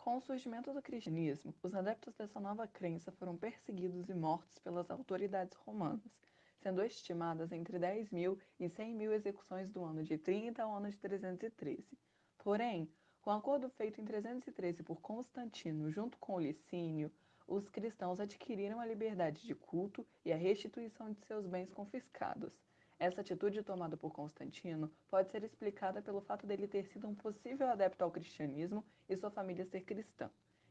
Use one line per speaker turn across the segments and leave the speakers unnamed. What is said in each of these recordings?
Com o surgimento do cristianismo, os adeptos dessa nova crença foram perseguidos e mortos pelas autoridades romanas, sendo estimadas entre 10.000 e 100.000 execuções do ano de 30 ao ano de 313. Porém, com o acordo feito em 313 por Constantino junto com Licínio, os cristãos adquiriram a liberdade de culto e a restituição de seus bens confiscados. Essa atitude tomada por Constantino pode ser explicada pelo fato dele ter sido um possível adepto ao cristianismo e sua família ser cristã.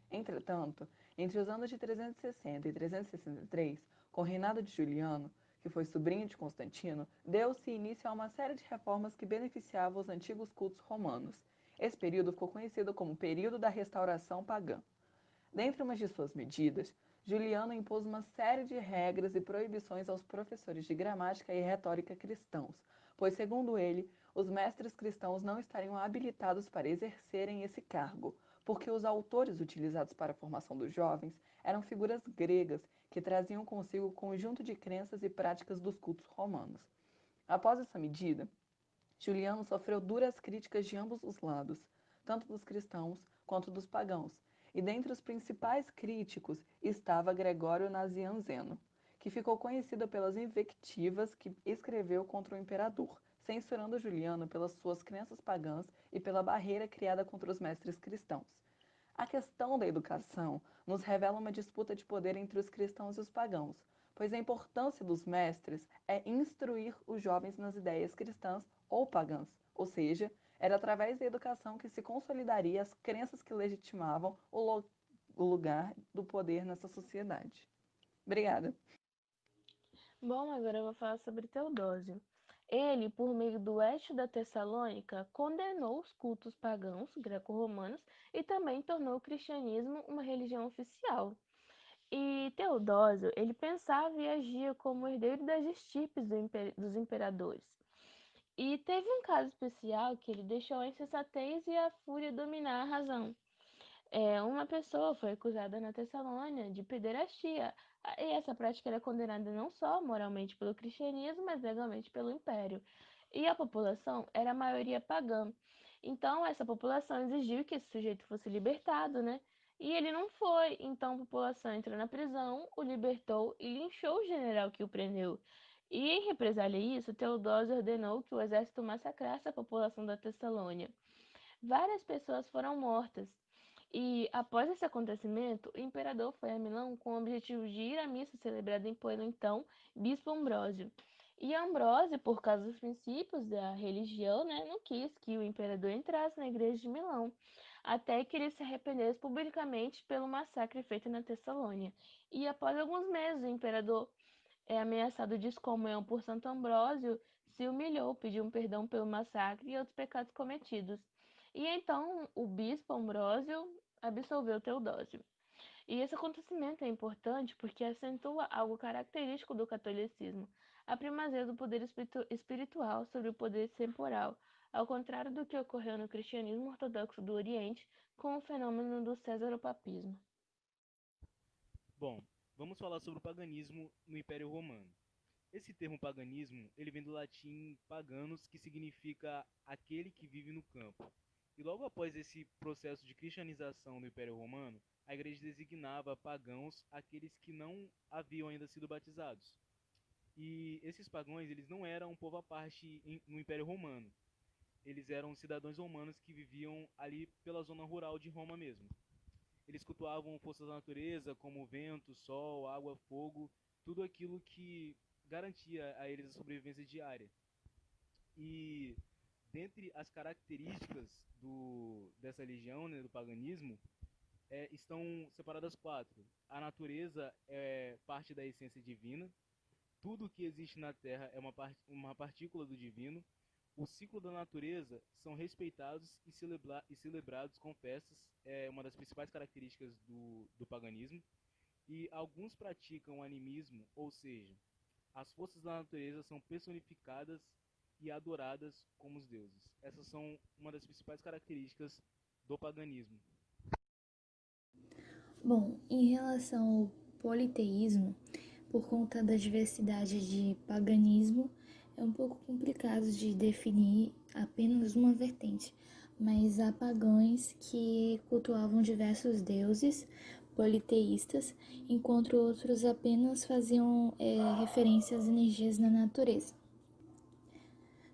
Entretanto, entre os anos de 360 e 363, com o reinado de Juliano, que foi sobrinho de Constantino, deu-se início a uma série de reformas que beneficiavam os antigos cultos romanos. Esse período ficou conhecido como período da restauração pagã. Dentre umas de suas medidas, Juliano impôs uma série de regras e proibições aos professores de gramática e retórica cristãos, pois, segundo ele, os mestres cristãos não estariam habilitados para exercerem esse cargo, porque os autores utilizados para a formação dos jovens eram figuras gregas que traziam consigo o conjunto de crenças e práticas dos cultos romanos. Após essa medida, Juliano sofreu duras críticas de ambos os lados, tanto dos cristãos quanto dos pagãos, e dentre os principais críticos estava Gregório Nazianzeno, que ficou conhecido pelas invectivas que escreveu contra o imperador, censurando Juliano pelas suas crenças pagãs e pela barreira criada contra os mestres cristãos. A questão da educação nos revela uma disputa de poder entre os cristãos e os pagãos, pois a importância dos mestres é instruir os jovens nas ideias cristãs ou pagãs, ou seja, era através da educação que se consolidaria as crenças que legitimavam o lugar do poder nessa sociedade. Obrigada.
Bom, agora eu vou falar sobre Teodósio. Ele, por meio do Edito da Tessalônica, condenou os cultos pagãos greco-romanos e também tornou o cristianismo uma religião oficial. E Teodósio, ele pensava e agia como herdeiro das estirpes dos imperadores. E teve um caso especial que ele deixou a insensatez e a fúria dominar a razão. Uma pessoa foi acusada na Tessalônia de pederastia, e essa prática era condenada não só moralmente pelo cristianismo, mas legalmente pelo império. E a população era a maioria pagã. Então, essa população exigiu que esse sujeito fosse libertado, né? E ele não foi. Então, a população entrou na prisão, o libertou e linchou o general que o prendeu. E, em represália a isso, Teodósio ordenou que o exército massacrasse a população da Tessalônia. Várias pessoas foram mortas. E após esse acontecimento, o imperador foi a Milão com o objetivo de ir à missa celebrada pelo então bispo Ambrósio. E Ambrósio, por causa dos princípios da religião, né, não quis que o imperador entrasse na igreja de Milão, até que ele se arrependesse publicamente pelo massacre feito na Tessalônia. E após alguns meses, o imperador, ameaçado de excomunhão por Santo Ambrósio, se humilhou, pediu um perdão pelo massacre e outros pecados cometidos. E então o bispo Ambrósio absolveu Teodósio. E esse acontecimento é importante porque acentua algo característico do catolicismo, a primazia do poder espiritual sobre o poder temporal, ao contrário do que ocorreu no cristianismo ortodoxo do Oriente com o fenômeno do cesaropapismo.
Bom, vamos falar sobre o paganismo no Império Romano. Esse termo paganismo, ele vem do latim paganos, que significa aquele que vive no campo. E logo após esse processo de cristianização do Império Romano, a igreja designava pagãos aqueles que não haviam ainda sido batizados. E esses pagãos, eles não eram um povo à parte no Império Romano. Eles eram cidadãos romanos que viviam ali pela zona rural de Roma mesmo. Eles cultuavam forças da natureza, como vento, sol, água, fogo, tudo aquilo que garantia a eles a sobrevivência diária. E dentre as características dessa religião, né, do paganismo, estão separadas quatro. A natureza é parte da essência divina, tudo que existe na Terra é uma partícula do divino, o ciclo da natureza são respeitados e celebrados com festas, é uma das principais características do paganismo, e alguns praticam animismo, ou seja, as forças da natureza são personificadas e adoradas como os deuses. Essas são uma das principais características do paganismo.
Bom, em relação ao politeísmo, por conta da diversidade de paganismo, É um pouco complicado de definir apenas uma vertente, mas há pagãos que cultuavam diversos deuses politeístas, enquanto outros apenas faziam referência às energias na natureza.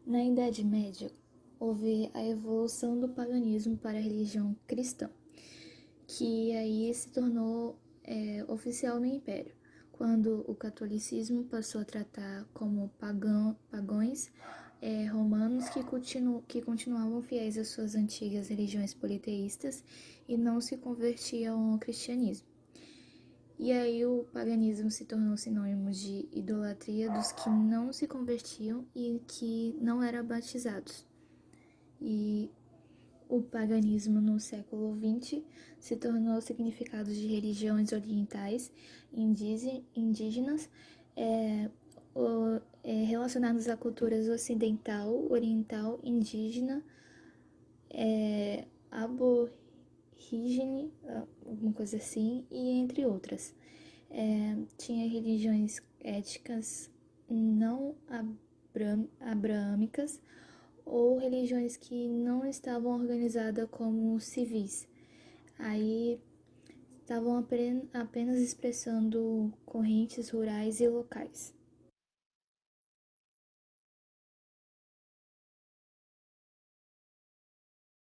Na Idade Média, houve a evolução do paganismo para a religião cristã, que aí se tornou oficial no Império, quando o catolicismo passou a tratar como pagãos romanos que continuavam fiéis às suas antigas religiões politeístas e não se convertiam ao cristianismo. E aí o paganismo se tornou sinônimo de idolatria dos que não se convertiam e que não eram batizados. E o paganismo no século XX se tornou significado de religiões orientais, indígenas, relacionados a culturas ocidental, oriental, indígena, aborígene, alguma coisa assim, e entre outras. Tinha religiões étnicas não abraâmicas ou religiões que não estavam organizadas como civis. Aí estavam apenas expressando correntes rurais e locais.